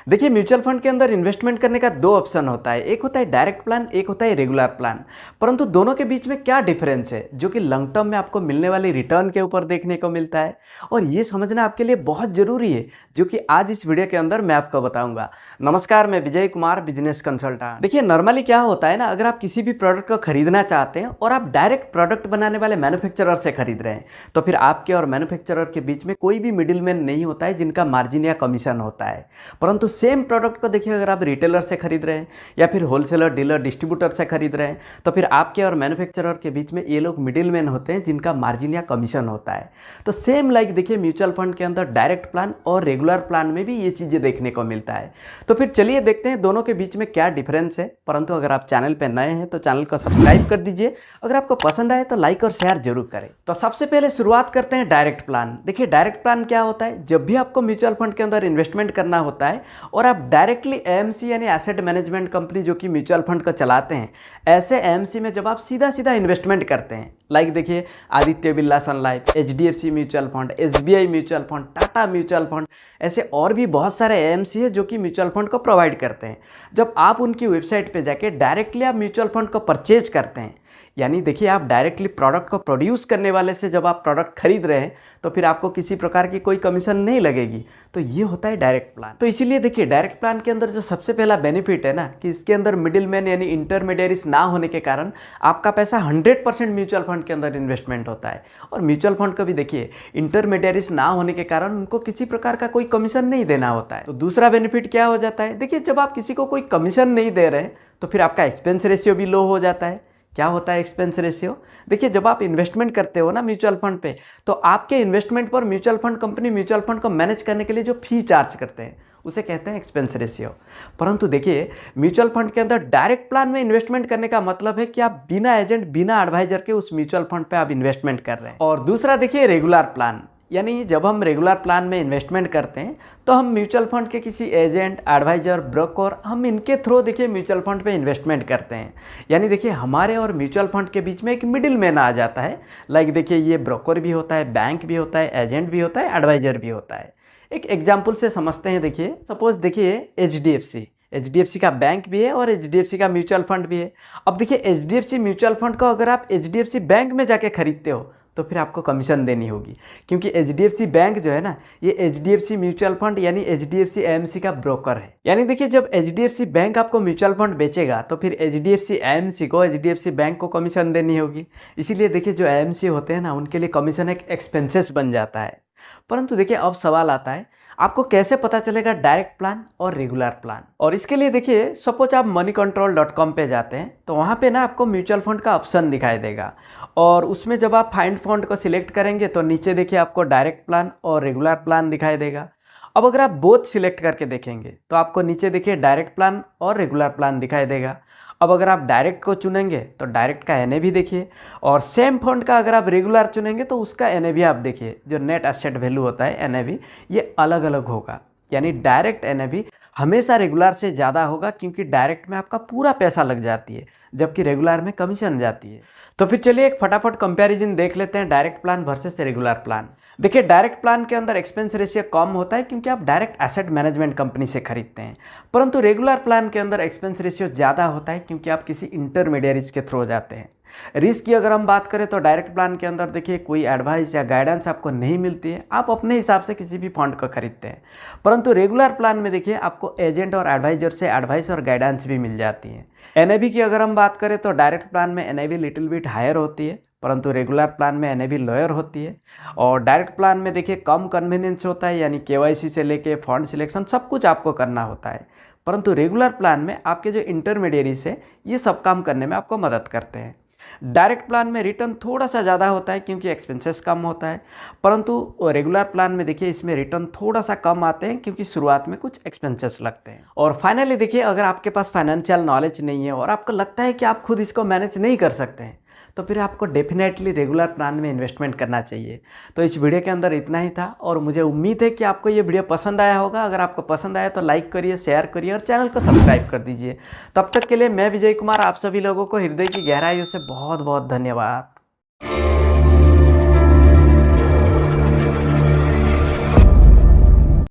देखिए mutual fund के अंदर इन्वेस्टमेंट करने का दो ऑप्शन होता है, एक होता है डायरेक्ट प्लान, एक होता है रेगुलर प्लान। परंतु दोनों के बीच में क्या डिफरेंस है जो कि लॉन्ग टर्म में आपको मिलने वाली रिटर्न के ऊपर देखने को मिलता है, और ये समझना आपके लिए बहुत ज़रूरी है, जो कि आज इस वीडियो के अंदर मैं आपको बताऊंगा। नमस्कार, मैं विजय कुमार, बिजनेस कंसल्टेंट। देखिए नॉर्मली क्या होता है ना, अगर आप किसी भी प्रोडक्ट को खरीदना चाहते हैं और आप डायरेक्ट प्रोडक्ट बनाने वाले मैन्युफैक्चरर से खरीद रहे हैं, तो फिर आपके और मैन्युफैक्चरर के बीच में कोई भी मिडिल मैन नहीं होता है जिनका मार्जिन या कमीशन होता है। परंतु सेम प्रोडक्ट को देखिए, अगर आप रिटेलर से खरीद रहे हैं या फिर होलसेलर, डीलर, डिस्ट्रीब्यूटर से खरीद रहे हैं, तो फिर आपके और मैन्युफैक्चरर के बीच में ये लोग मिडिल मैन होते हैं जिनका मार्जिन या कमीशन होता है। तो सेम लाइक देखिए म्यूचुअल फंड के अंदर डायरेक्ट प्लान और रेगुलर प्लान में भी ये चीज़ें देखने को मिलता है। तो फिर चलिए देखते हैं दोनों के बीच में क्या डिफरेंस है। परंतु अगर आप चैनल पर नए हैं तो चैनल को सब्सक्राइब कर दीजिए, अगर आपको पसंद आए तो लाइक और शेयर जरूर करें। तो सबसे पहले शुरुआत करते हैं डायरेक्ट प्लान। देखिए डायरेक्ट प्लान क्या होता है, जब भी आपको म्यूचुअल फंड के अंदर इन्वेस्टमेंट करना होता है और आप डायरेक्टली एएमसी यानी एसेट मैनेजमेंट कंपनी जो कि म्यूचुअल फंड को चलाते हैं, ऐसे एएमसी में जब आप सीधा सीधा इन्वेस्टमेंट करते हैं, लाइक देखिए Aditya Birla sun life, HDFC mutual fund, SBI mutual fund, Tata mutual fund, ऐसे और भी बहुत सारे एएमसी है जो कि म्यूचुअल फंड को प्रोवाइड करते हैं। जब आप उनकी वेबसाइट पे जाके डायरेक्टली आप म्यूचुअल फंड को परचेज करते हैं, यानी देखिए आप डायरेक्टली प्रोडक्ट को प्रोड्यूस करने वाले से जब आप प्रोडक्ट खरीद रहे हैं, तो फिर आपको किसी प्रकार की कोई कमीशन नहीं लगेगी। तो ये होता है डायरेक्ट प्लान। तो इसीलिए देखिए डायरेक्ट प्लान के अंदर जो सबसे पहला बेनिफिट है ना, कि इसके अंदर मिडिल मैन यानी इंटरमीडियरीज ना होने के कारण आपका पैसा 100% म्यूचुअल फंड के अंदर इन्वेस्टमेंट होता है। और म्यूचुअल फंड को भी देखिए इंटरमीडियरीज ना होने के कारण उनको किसी प्रकार का कोई कमीशन नहीं देना होता है। तो दूसरा बेनिफिट क्या हो जाता है, देखिए जब आप किसी को कोई कमीशन नहीं दे रहे हैं तो फिर आपका एक्सपेंस रेशियो भी लो हो जाता है। क्या होता है एक्सपेंस रेशियो, देखिए जब आप इन्वेस्टमेंट करते हो ना म्यूचुअल फंड पे, तो आपके इन्वेस्टमेंट पर mutual fund company mutual fund को मैनेज करने के लिए जो फी चार्ज करते हैं उसे कहते हैं एक्सपेंस रेशियो। परंतु देखिए म्यूचुअल फंड के अंदर डायरेक्ट प्लान में इन्वेस्टमेंट करने का मतलब है कि आप बिना एजेंट, बिना एडवाइजर के उस म्यूचुअल फंड पे आप इन्वेस्टमेंट कर रहे हैं। और दूसरा देखिए रेगुलर प्लान, यानी जब हम रेगुलर प्लान में इन्वेस्टमेंट करते हैं तो हम म्यूचुअल फंड के किसी एजेंट, एडवाइजर, ब्रोकर, हम इनके थ्रू देखिए म्यूचुअल फंड पे इन्वेस्टमेंट करते हैं। यानी देखिए हमारे और म्यूचुअल फंड के बीच में एक मिडिल मैन आ जाता है। लाइक देखिए ये ब्रोकर भी होता है, बैंक भी होता है, एजेंट भी होता है, एडवाइजर भी होता है। एक एग्जाम्पल से समझते हैं। देखिए सपोज देखिए एचडीएफसी का बैंक भी है और एचडीएफसी का म्यूचुअल फंड भी है। अब देखिए एचडीएफसी म्यूचुअल फंड को अगर आप एचडीएफसी बैंक में जाके खरीदते हो तो फिर आपको कमीशन देनी होगी, क्योंकि एचडीएफसी बैंक जो है ना, ये एचडीएफसी म्यूचुअल फंड यानी एचडीएफसी एएमसी का ब्रोकर है। यानी देखिए जब एचडीएफसी बैंक आपको म्यूचुअल फंड बेचेगा तो फिर एचडीएफसी एएमसी को, एचडीएफसी बैंक को कमीशन देनी होगी। इसीलिए देखिए जो एएमसी होते हैं ना, उनके लिए कमीशन एक एक्सपेंसेस बन जाता है। परंतु देखिए अब सवाल आता है, आपको कैसे पता चलेगा डायरेक्ट प्लान और रेगुलर प्लान। और इसके लिए देखिए सपोज आप moneycontrol.com पे जाते हैं तो वहाँ पे ना आपको म्यूचुअल फंड का ऑप्शन दिखाई देगा, और उसमें जब आप फाइंड फंड को सिलेक्ट करेंगे तो नीचे देखिए आपको डायरेक्ट प्लान और रेगुलर प्लान दिखाई देगा। अब अगर आप बोथ सिलेक्ट करके देखेंगे तो आपको नीचे देखिए डायरेक्ट प्लान और रेगुलर प्लान दिखाई देगा। अब अगर आप डायरेक्ट को चुनेंगे तो डायरेक्ट का एनएवी देखिए, और सेम फंड का अगर आप रेगुलर चुनेंगे तो उसका एनएवी आप देखिए, जो नेट एसेट वैल्यू होता है एनएवी, ये अलग अलग होगा। यानी डायरेक्ट एनएवी हमेशा रेगुलर से ज़्यादा होगा, क्योंकि डायरेक्ट में आपका पूरा पैसा लग जाती है जबकि रेगुलर में कमीशन जाती है। तो फिर चलिए एक फटाफट कंपैरिजन देख लेते हैं direct plan versus regular plan. देखिए डायरेक्ट प्लान के अंदर एक्सपेंस रेशियो कम होता है क्योंकि आप डायरेक्ट एसेट मैनेजमेंट कंपनी से खरीदते हैं। परंतु रेगुलर प्लान के अंदर एक्सपेंस रेशियो ज़्यादा होता है क्योंकि आप किसी इंटरमीडियरीज के थ्रू जाते हैं। रिस्क की अगर हम बात करें तो डायरेक्ट प्लान के अंदर देखिए कोई एडवाइस या गाइडेंस आपको नहीं मिलती है, आप अपने हिसाब से किसी भी फंड को खरीदते हैं। परंतु रेगुलर प्लान में देखिए आपको एजेंट और एडवाइजर से एडवाइस और गाइडेंस भी मिल जाती है। एनएवी की अगर हम बात करें तो डायरेक्ट प्लान में एनएवी लिटिल बिट हायर होती है, परंतु रेगुलर प्लान में एनएवी लोअर होती है। और डायरेक्ट प्लान में देखिए कम कन्वीनियंस होता है, यानी केवाईसी से लेके फंड सिलेक्शन सब कुछ आपको करना होता है। परंतु रेगुलर प्लान में आपके जो इंटरमीडियरीज है ये सब काम करने में आपको मदद करते हैं। डायरेक्ट प्लान में रिटर्न थोड़ा सा ज़्यादा होता है क्योंकि एक्सपेंसेस कम होता है, परंतु रेगुलर प्लान में देखिए इसमें रिटर्न थोड़ा सा कम आते हैं क्योंकि शुरुआत में कुछ एक्सपेंसेस लगते हैं। और फाइनली देखिए अगर आपके पास फाइनेंशियल नॉलेज नहीं है और आपको लगता है कि आप खुद इसको मैनेज नहीं कर सकते हैं, तो फिर आपको डेफिनेटली रेगुलर प्लान में इन्वेस्टमेंट करना चाहिए। तो इस वीडियो के अंदर इतना ही था, और मुझे उम्मीद है कि आपको ये वीडियो पसंद आया होगा। अगर आपको पसंद आया तो लाइक करिए, शेयर करिए और चैनल को सब्सक्राइब कर दीजिए। तब तक के लिए मैं विजय कुमार आप सभी लोगों को हृदय की गहराइयों से बहुत बहुत धन्यवाद।